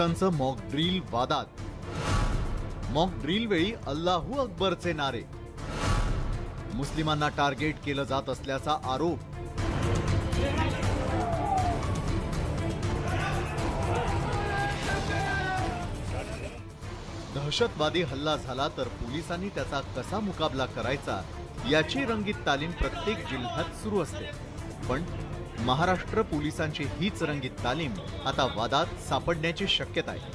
पोलिसांचं mock drill वादात। Mock drill वेळी अल्लाहू अकबरचे नारे, मुस्लिमांना टार्गेट केलं जात असल्याचा आरोप। दहशतवादी हल्ला झाला तर पोलिसांनी त्याचा कसा मुकाबला करायचा याची रंगीत तालीम प्रत्येक जिल्ह्यात सुरू असते। पण महाराष्ट्र पोलिसांची हीच रंगीत तालीम आता वादात सापडण्याची शक्यता आहे।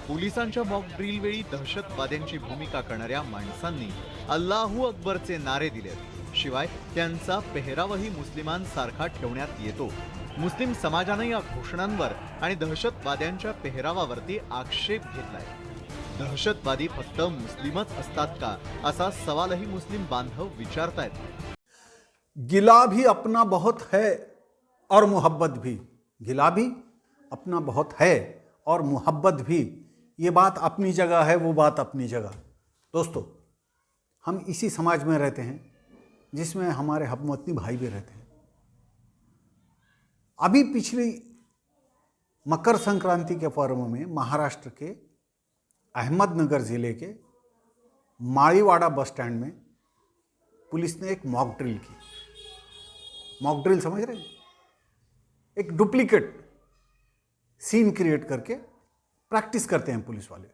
पोलिसांच्या मॉक ड्रिल वेळी दहशतवाद्यांची भूमिका करणाऱ्या माणसांनी अल्लाहू अकबरचे नारे दिलेत। शिवाय त्यांचा पेहरावही मुस्लिमांसारखा ठेवण्यात येतो। मुस्लिम समाजाने या घोषणांवर आणि दहशतवाद्यांच्या पेहरावावरती आक्षेप घेतलाय। दहशतवादी फक्त मुस्लिमच असतात का असा सवालही मुस्लिम बांधव विचारतायत। गिला भी अपना बहुत है और मोहब्बत भी, गिला भी अपना बहुत है और मोहब्बत भी, ये बात अपनी जगह है, वो बात अपनी जगह। दोस्तों, हम इसी समाज में रहते हैं जिसमें हमारे हमवतनी भाई भी रहते हैं। अभी पिछली मकर संक्रांति के पर्व में महाराष्ट्र के अहमदनगर जिले के माळीवाड़ा बस स्टैंड में पुलिस ने एक मॉक ड्रिल की। मॉक ड्रिल समझ रहे हैं? एक डुप्लीकेट सीन क्रिएट करके प्रैक्टिस करते हैं पुलिस वाले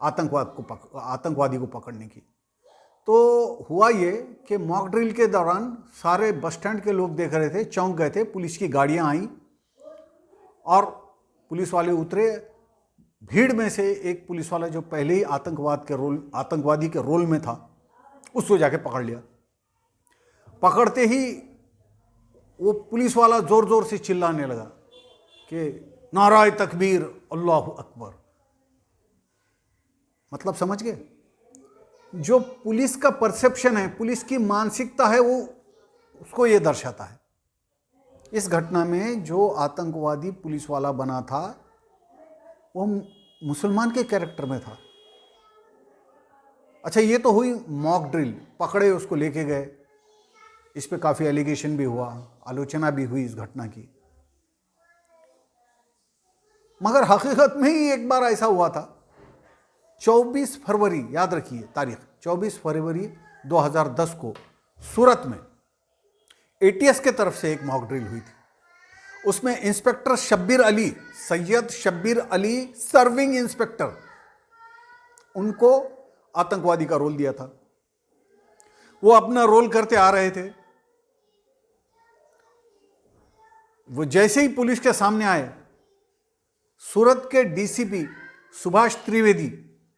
आतंकवादी को पकड़ने की। तो हुआ ये कि मॉक ड्रिल के दौरान सारे बस स्टैंड के लोग देख रहे थे, चौंक गए थे। पुलिस की गाड़ियां आई और पुलिस वाले उतरे। भीड़ में से एक पुलिस वाला जो पहले ही आतंकवादी के रोल में था, उसको जाके पकड़ लिया। पकड़ते ही वो पुलिस वाला जोर जोर से चिल्लाने लगा कि नाराए तकबीर, अल्लाहू अकबर। मतलब समझ गए? जो पुलिस का परसेप्शन है, पुलिस की मानसिकता है, वो उसको ये दर्शाता है। इस घटना में जो आतंकवादी पुलिस वाला बना था वो मुसलमान के कैरेक्टर में था। अच्छा, ये तो हुई मॉक ड्रिल, पकड़े, उसको लेके गए। इस पे काफ़ी एलिगेशन भी हुआ, आलोचना भी हुई इस घटना की। मगर हकीकत में ही एक बार ऐसा हुआ था। 24 फरवरी, याद रखिए तारीख, 24 फरवरी 2010 को सूरत में एटीएस के तरफ से एक मॉक ड्रिल हुई थी। उसमें inspector Shabbir Ali, Syed Shabbir Ali, serving inspector, उनको आतंकवादी का रोल दिया था। वो अपना रोल करते आ रहे थे। वो जैसे ही पुलिस के सामने आए, सूरत के डीसीपी सुभाष त्रिवेदी,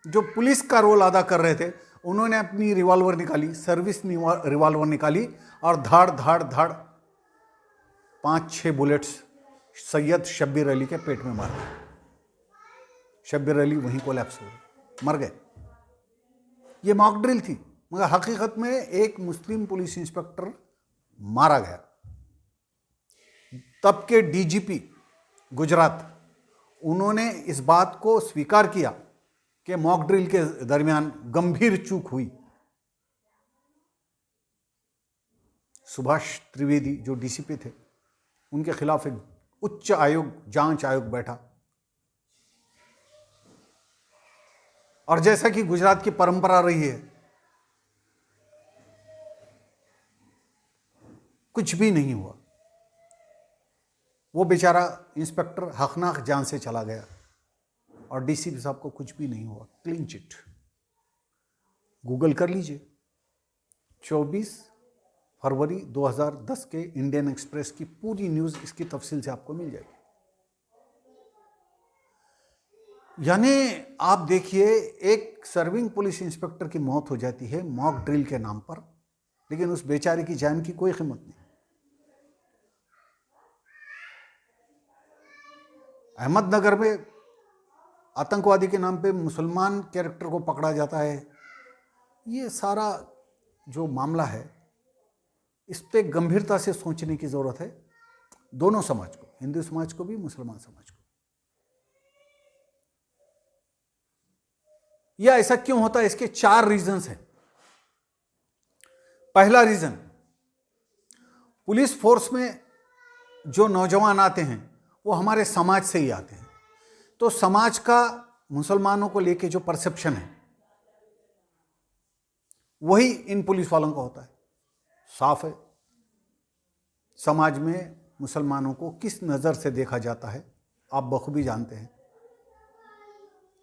जो पुलिस का रोल अदा कर रहे थे, उन्होंने अपनी रिवॉल्वर निकाली, सर्विस रिवॉल्वर निकाली और धाड़ धाड़ धाड़ 5-6 बुलेट्स सैयद शब्बीर अली के पेट में मार दिए। शब्बीर अली वहीं कोलैप्स हुए, मर गए। ये मॉक ड्रिल थी, मगर हकीकत में एक मुस्लिम पुलिस इंस्पेक्टर मारा गया। तब के डीजीपी गुजरात, उन्होंने इस बात को स्वीकार किया कि मॉक ड्रिल के दरमियान गंभीर चूक हुई। सुभाष त्रिवेदी जो डीसीपी थे, उनके खिलाफ एक उच्च आयोग, जांच आयोग बैठा। और जैसा कि गुजरात की परंपरा रही है, कुछ भी नहीं हुआ। वो बेचारा इंस्पेक्टर हकनाक जान से चला गया और डीसीपी साहब को कुछ भी नहीं हुआ, क्लीन चिट। गूगल कर लीजिए, 24 फरवरी 2010 के इंडियन एक्सप्रेस की पूरी न्यूज़ इसकी तफसील से आपको मिल जाएगी। यानी आप देखिए, एक सर्विंग पुलिस इंस्पेक्टर की मौत हो जाती है मॉक ड्रिल के नाम पर, लेकिन उस बेचारे की जान की कोई कीमत नहीं। अहमदनगर में आतंकवादी के नाम पे मुसलमान कैरेक्टर को पकड़ा जाता है। ये सारा जो मामला है, इस पे गंभीरता से सोचने की ज़रूरत है, दोनों समाज को, हिंदू समाज को भी, मुसलमान समाज को। यह ऐसा क्यों होता है? इसके 4 रीजंस हैं। पहला रीजन, पुलिस फोर्स में जो नौजवान आते हैं वो हमारे समाज से ही आते हैं, तो समाज का मुसलमानों को लेके जो परसेप्शन है वही इन पुलिस वालों का होता है। साफ है, समाज में मुसलमानों को किस नज़र से देखा जाता है आप बखूबी जानते हैं।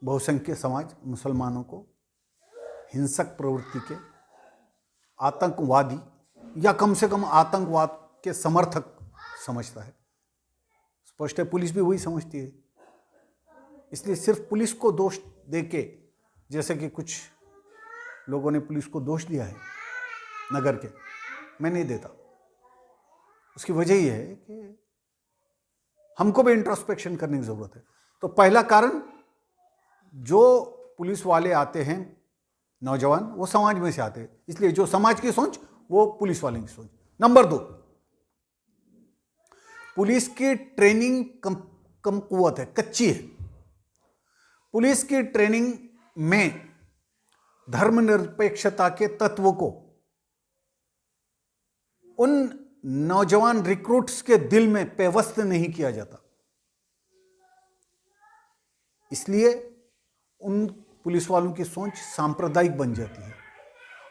बहुसंख्यक समाज मुसलमानों को हिंसक प्रवृत्ति के, आतंकवादी या कम से कम आतंकवाद के समर्थक समझता है। स्पष्ट है, पुलिस भी वही समझती है। इसलिए सिर्फ पुलिस को दोष देके, जैसे कि कुछ लोगों ने पुलिस को दोष दिया है नगर के, मैं नहीं देता। उसकी वजह यह है कि हमको भी इंट्रोस्पेक्शन करने की जरूरत है। तो पहला कारण, जो पुलिस वाले आते हैं नौजवान, वो समाज में से आते हैं, इसलिए जो समाज की सोच वो पुलिस वाले की सोच। नंबर 2, पुलिस की ट्रेनिंग कम कुव्वत है, कच्ची है। पुलिस की ट्रेनिंग में धर्मनिरपेक्षता के तत्व को उन नौजवान रिक्रूट्स के दिल में पेवस्त नहीं किया जाता, इसलिए उन पुलिस वालों की सोच सांप्रदायिक बन जाती है।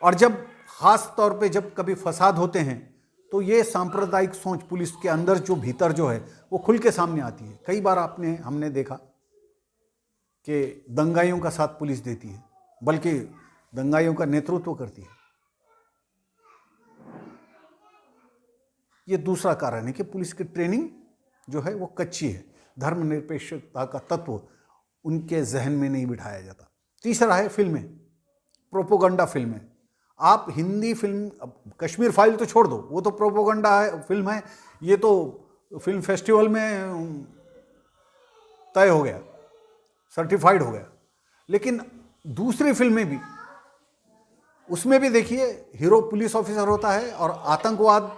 और जब खास तौर पे जब कभी फसाद होते हैं तो ये सांप्रदायिक सोच पुलिस के अंदर जो भीतर जो है वो खुल के सामने आती है। कई बार हमने देखा कि दंगाइयों का साथ पुलिस देती है, बल्कि दंगाइयों का नेतृत्व करती है। ये दूसरा कारण है कि पुलिस की ट्रेनिंग जो है वो कच्ची है, धर्मनिरपेक्षता का तत्व उनके जहन में नहीं बिठाया जाता। तीसरा है फिल्में, प्रोपोगंडा फिल्में। आप हिंदी फिल्म, कश्मीर फाइल तो छोड़ दो, वो तो प्रोपोगंडा है, फिल्म है, ये तो फिल्म फेस्टिवल में तय हो गया, सर्टिफाइड हो गया। लेकिन दूसरी फिल्में भी, उसमें भी देखिए हीरो पुलिस ऑफिसर होता है और आतंकवाद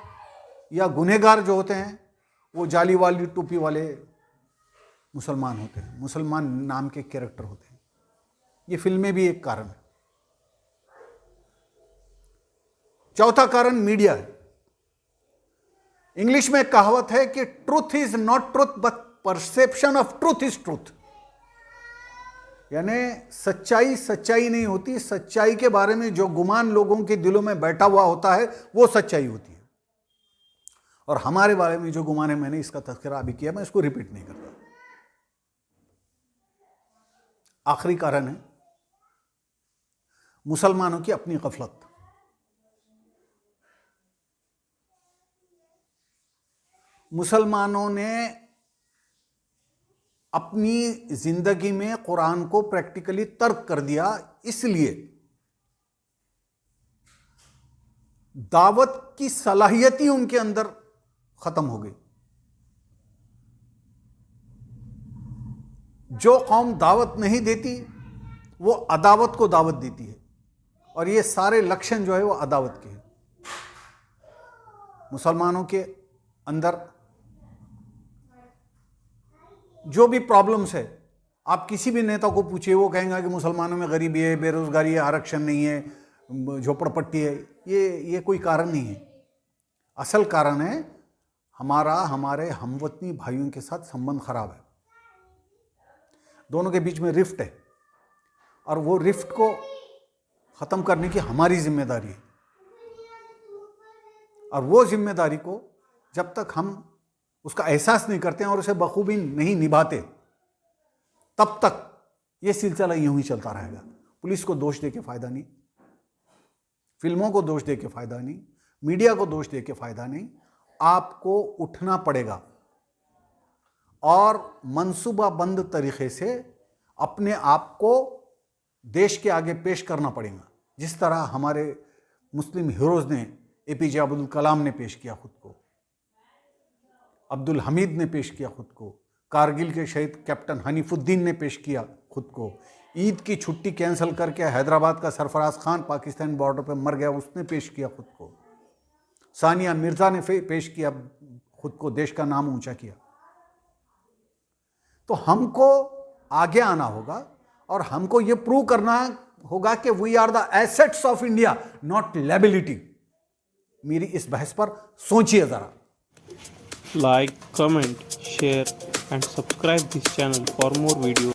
या गुनहगार जो होते हैं वो जाली वाली टोपी वाले मुसलमान होते हैं, मुसलमान नाम के कैरेक्टर होते हैं। ये फिल्में भी एक कारण है। चौथा कारण मीडिया है। इंग्लिश में कहावत है कि truth is not truth but perception of truth is truth. यानी सच्चाई सच्चाई नहीं होती, सच्चाई के बारे में जो गुमान लोगों के दिलों में बैठा हुआ होता है वो सच्चाई होती है। और हमारे बारे में जो गुमान है, मैंने इसका तज़किरा अभी किया, मैं इसको रिपीट नहीं करता। आखिरी कारण है मुसलमानों की अपनी गफलत। मुसलमानों ने अपनी जिंदगी में कुरान को प्रैक्टिकली तर्क कर दिया, इसलिए दावत की सलाहियत ही उनके अंदर खत्म हो गई। जो कौम दावत नहीं देती वो अदावत को दावत देती है, और ये सारे लक्षण जो है वो अदावत के हैं। मुसलमानों के अंदर जो भी प्रॉब्लम्स है, आप किसी भी नेता को पूछिए, वो कहेंगे कि मुसलमानों में गरीबी है, बेरोजगारी है, आरक्षण नहीं है, झोपड़पट्टी है। ये कोई कारण नहीं है। असल कारण है हमारे हमवतनी भाइयों के साथ संबंध खराब है, दोनों के बीच में रिफ्ट है, और वो रिफ्ट को ख़त्म करने की हमारी जिम्मेदारी है। और वो जिम्मेदारी को जब तक हम उसका एहसास नहीं करते हैं और उसे बखूबी नहीं निभाते, तब तक ये सिलसिला यूं ही चलता रहेगा। पुलिस को दोष दे के फ़ायदा नहीं, फिल्मों को दोष दे के फ़ायदा नहीं, मीडिया को दोष दे के फ़ायदा नहीं। आपको उठना पड़ेगा और मंसूबाबंद तरीके से अपने आप को देश के आगे पेश करना पड़ेगा, जिस तरह हमारे मुस्लिम हीरोज़ ने, APJ अब्दुल कलाम ने पेश किया खुद को, अब्दुल हमीद ने पेश किया खुद को, कारगिल के शहीद कैप्टन हनीफुद्दीन ने पेश किया खुद को, ईद की छुट्टी कैंसिल करके हैदराबाद का सरफराज खान पाकिस्तान बॉर्डर पर मर गया, उसने पेश किया खुद को, सानिया मिर्ज़ा ने पेश किया खुद को, देश का नाम ऊंचा किया। तो हमको आगे आना होगा और हमको ये प्रूव करना होगा कि we are the assets of India, not liability. मेरी इस बहस पर सोचिए ज़रा। Like, comment, share and subscribe this channel for more videos.